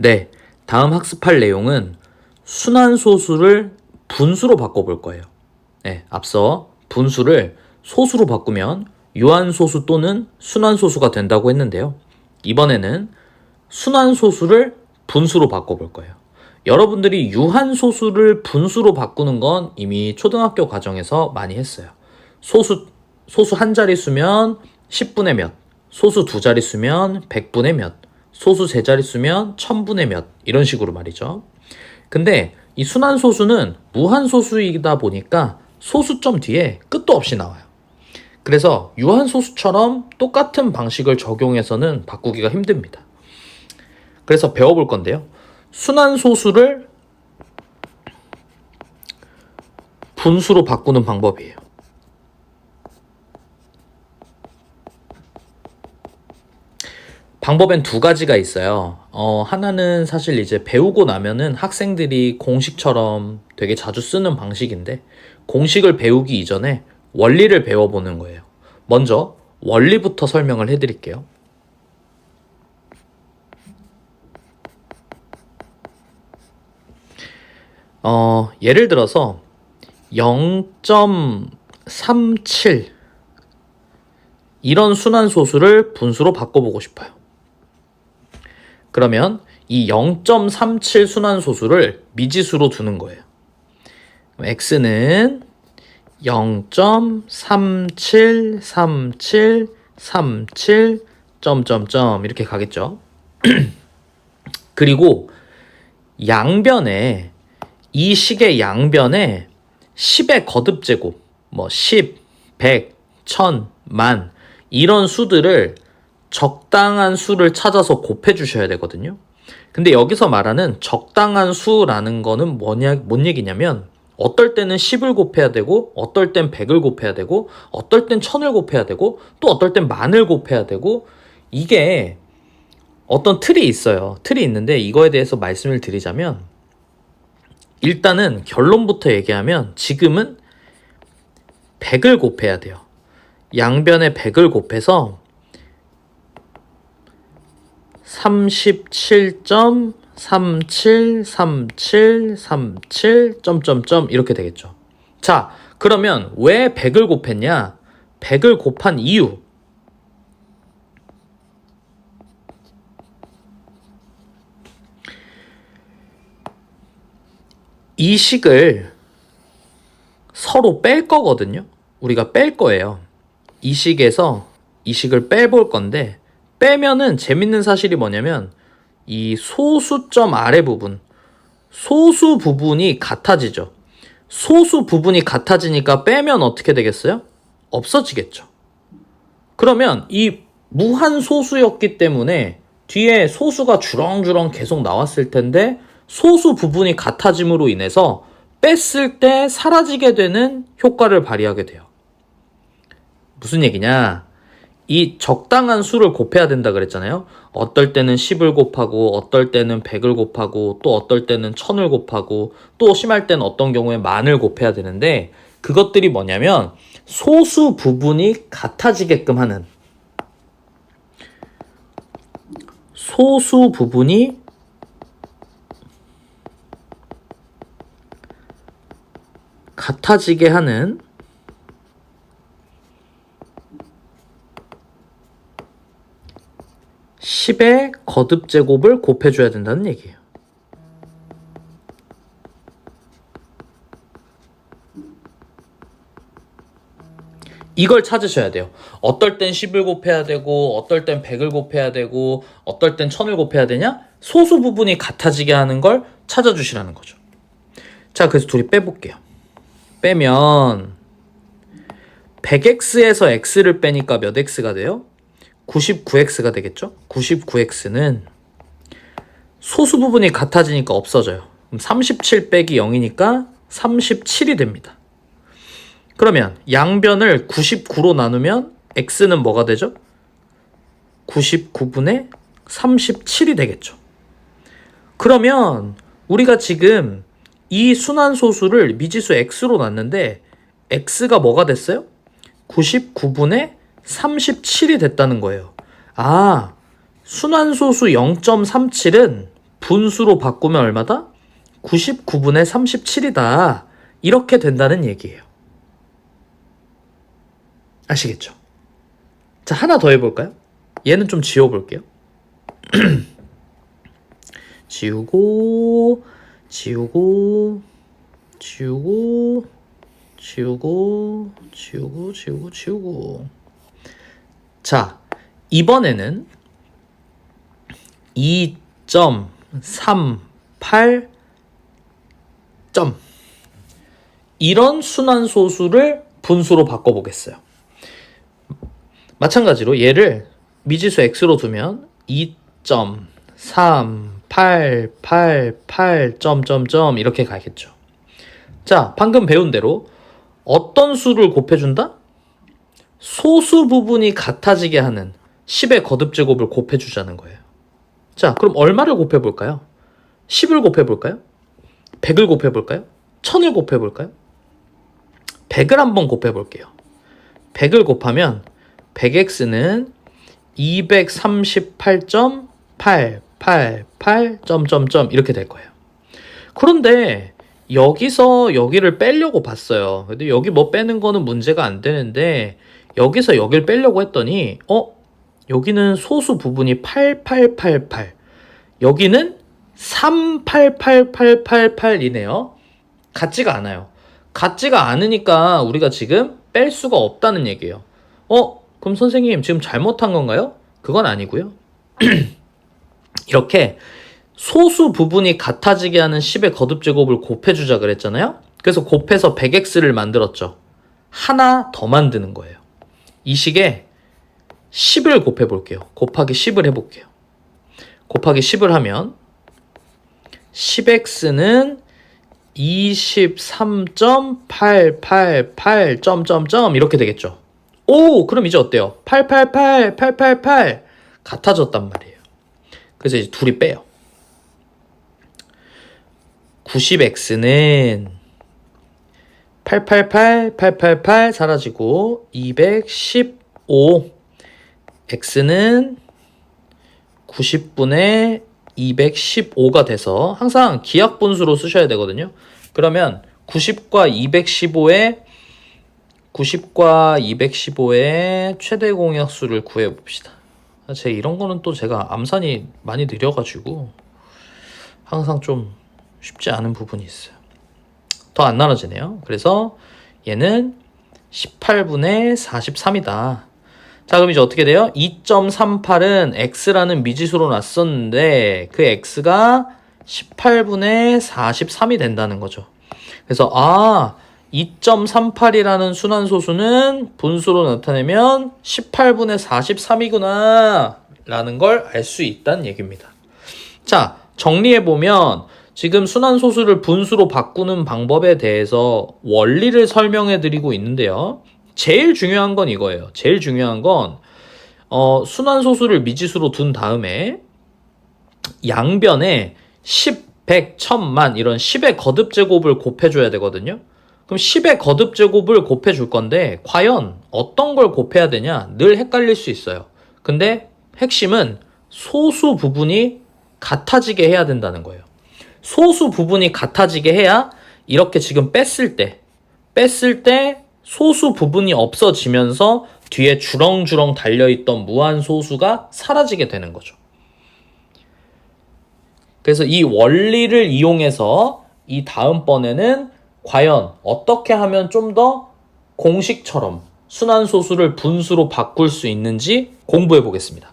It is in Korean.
네, 다음 학습할 내용은 순환소수를 분수로 바꿔볼 거예요. 네, 앞서 분수를 소수로 바꾸면 유한소수 또는 순환소수가 된다고 했는데요. 이번에는 순환소수를 분수로 바꿔볼 거예요. 여러분들이 유한소수를 분수로 바꾸는 건 이미 초등학교 과정에서 많이 했어요. 소수 한 자릿수면 10분의 몇, 소수 두 자릿수면 100분의 몇, 소수 세 자릿수면 1000분의 몇, 이런 식으로 말이죠. 근데 이 순환소수는 무한소수이다 보니까 소수점 뒤에 끝도 없이 나와요. 그래서 유한소수처럼 똑같은 방식을 적용해서는 바꾸기가 힘듭니다. 그래서 배워볼 건데요. 순환소수를 분수로 바꾸는 방법이에요. 방법엔 두 가지가 있어요. 하나는 사실 이제 배우고 나면은 학생들이 공식처럼 되게 자주 쓰는 방식인데, 공식을 배우기 이전에 원리를 배워보는 거예요. 먼저 원리부터 설명을 해드릴게요. 예를 들어서 0.37 이런 순환소수를 분수로 바꿔보고 싶어요. 그러면 이 0.37 순환소수를 미지수로 두는 거예요. x는 0.373737 점점점 이렇게 가겠죠. 그리고 양변에, 이 식의 양변에 10의 거듭제곱, 10, 100, 1000, 만 이런 수들을 적당한 수를 찾아서 곱해 주셔야 되거든요. 근데 여기서 말하는 적당한 수라는 거는 뭔 얘기냐면, 어떨 때는 10을 곱해야 되고, 어떨 땐 100을 곱해야 되고, 어떨 땐 1000을 곱해야 되고, 또 어떨 땐 만을 곱해야 되고, 이게 어떤 틀이 있어요. 틀이 있는데 이거에 대해서 말씀을 드리자면, 일단은 결론부터 얘기하면 지금은 100을 곱해야 돼요. 양변에 100을 곱해서 37.373737 점점점 이렇게 되겠죠. 자, 그러면 왜 100을 곱했냐? 100을 곱한 이유. 이 식을 서로 뺄 거거든요. 우리가 뺄 거예요. 이 식에서 이 식을 빼볼 건데, 빼면은 재밌는 사실이 뭐냐면 이 소수점 아래 부분, 소수 부분이 같아지죠. 소수 부분이 같아지니까 빼면 어떻게 되겠어요? 없어지겠죠. 그러면 이 무한소수였기 때문에 뒤에 소수가 주렁주렁 계속 나왔을 텐데, 소수 부분이 같아짐으로 인해서 뺐을 때 사라지게 되는 효과를 발휘하게 돼요. 무슨 얘기냐? 이 적당한 수를 곱해야 된다 그랬잖아요. 어떨 때는 10을 곱하고, 어떨 때는 100을 곱하고, 또 어떨 때는 1000을 곱하고, 또 심할 때는 어떤 경우에 만을 곱해야 되는데, 그것들이 뭐냐면 소수 부분이 같아지게끔 하는, 소수 부분이 같아지게 하는 (10의) 거듭제곱을 곱해줘야 된다는 얘기예요. 이걸 찾으셔야 돼요. 어떨 땐 10을 곱해야 되고, 어떨 땐 100을 곱해야 되고, 어떨 땐 1000을 곱해야 되냐? 소수 부분이 같아지게 하는 걸 찾아주시라는 거죠. 자, 그래서 둘이 빼볼게요. 빼면 100x에서 x를 빼니까 몇 x가 돼요? 99x가 되겠죠? 99x는 소수 부분이 같아지니까 없어져요. 그럼 37 빼기 0이니까 37이 됩니다. 그러면 양변을 99로 나누면 x는 뭐가 되죠? 99분의 37이 되겠죠. 그러면 우리가 지금 이 순환소수를 미지수 x로 놨는데 x가 뭐가 됐어요? 99분의 37이 됐다는 거예요. 아, 순환소수 0.37은 분수로 바꾸면 얼마다? 99분의 37이다. 이렇게 된다는 얘기예요. 아시겠죠? 자, 하나 더 해볼까요? 얘는 좀 지워볼게요. 지우고 지우고 지우고 지우고 지우고 지우고 지우고. 자, 이번에는 2.38 점, 이런 순환소수를 분수로 바꿔보겠어요. 마찬가지로 얘를 미지수 x로 두면 2.3888 점점점 이렇게 가겠죠. 자, 방금 배운 대로 어떤 수를 곱해준다? 소수 부분이 같아지게 하는 10의 거듭제곱을 곱해주자는 거예요. 자, 그럼 얼마를 곱해볼까요? 10을 곱해볼까요? 100을 곱해볼까요? 1000을 곱해볼까요? 100을 한번 곱해볼게요. 100을 곱하면 100x는 238.888 점점점 이렇게 될 거예요. 그런데 여기서 여기를 빼려고 봤어요. 근데 여기 뭐 빼는 거는 문제가 안 되는데 여기서 여기를 빼려고 했더니 여기는 소수 부분이 8888, 여기는 38888이네요. 같지가 않아요. 같지가 않으니까 우리가 지금 뺄 수가 없다는 얘기예요. 그럼 선생님 지금 잘못한 건가요? 그건 아니고요. 이렇게 소수 부분이 같아지게 하는 10의 거듭제곱을 곱해주자 그랬잖아요. 그래서 곱해서 100x를 만들었죠. 하나 더 만드는 거예요. 이 식에 10을 곱해볼게요. 곱하기 10을 해볼게요. 곱하기 10을 하면 10x는 23.888 점점점 이렇게 되겠죠. 오, 그럼 이제 어때요? 888 888 같아졌단 말이에요. 그래서 이제 둘이 빼요. 90x는 888 888 사라지고 215, x는 90분의 215가 돼서 항상 기하분수로 쓰셔야 되거든요. 그러면 90과 215의 최대 공약수를 구해봅시다. 이런 거는 또 제가 암산이 많이 느려가지고 항상 좀 쉽지 않은 부분이 있어요. 더 안 나눠지네요. 그래서 얘는 18분의 43이다. 자, 그럼 이제 어떻게 돼요? 2.38은 x라는 미지수로 놨었는데 그 x가 18분의 43이 된다는 거죠. 그래서 2.38이라는 순환소수는 분수로 나타내면 18분의 43이구나 라는 걸 알 수 있다는 얘기입니다. 자, 정리해보면 지금 순환소수를 분수로 바꾸는 방법에 대해서 원리를 설명해 드리고 있는데요. 제일 중요한 건 이거예요. 제일 중요한 건 순환소수를 미지수로 둔 다음에 양변에 10, 100, 1000만 이런 10의 거듭제곱을 곱해줘야 되거든요. 그럼 10의 거듭제곱을 곱해줄 건데 과연 어떤 걸 곱해야 되냐 늘 헷갈릴 수 있어요. 근데 핵심은 소수 부분이 같아지게 해야 된다는 거예요. 소수 부분이 같아지게 해야 이렇게 지금 뺐을 때 소수 부분이 없어지면서 뒤에 주렁주렁 달려있던 무한소수가 사라지게 되는 거죠. 그래서 이 원리를 이용해서 이 다음번에는 과연 어떻게 하면 좀 더 공식처럼 순환소수를 분수로 바꿀 수 있는지 공부해 보겠습니다.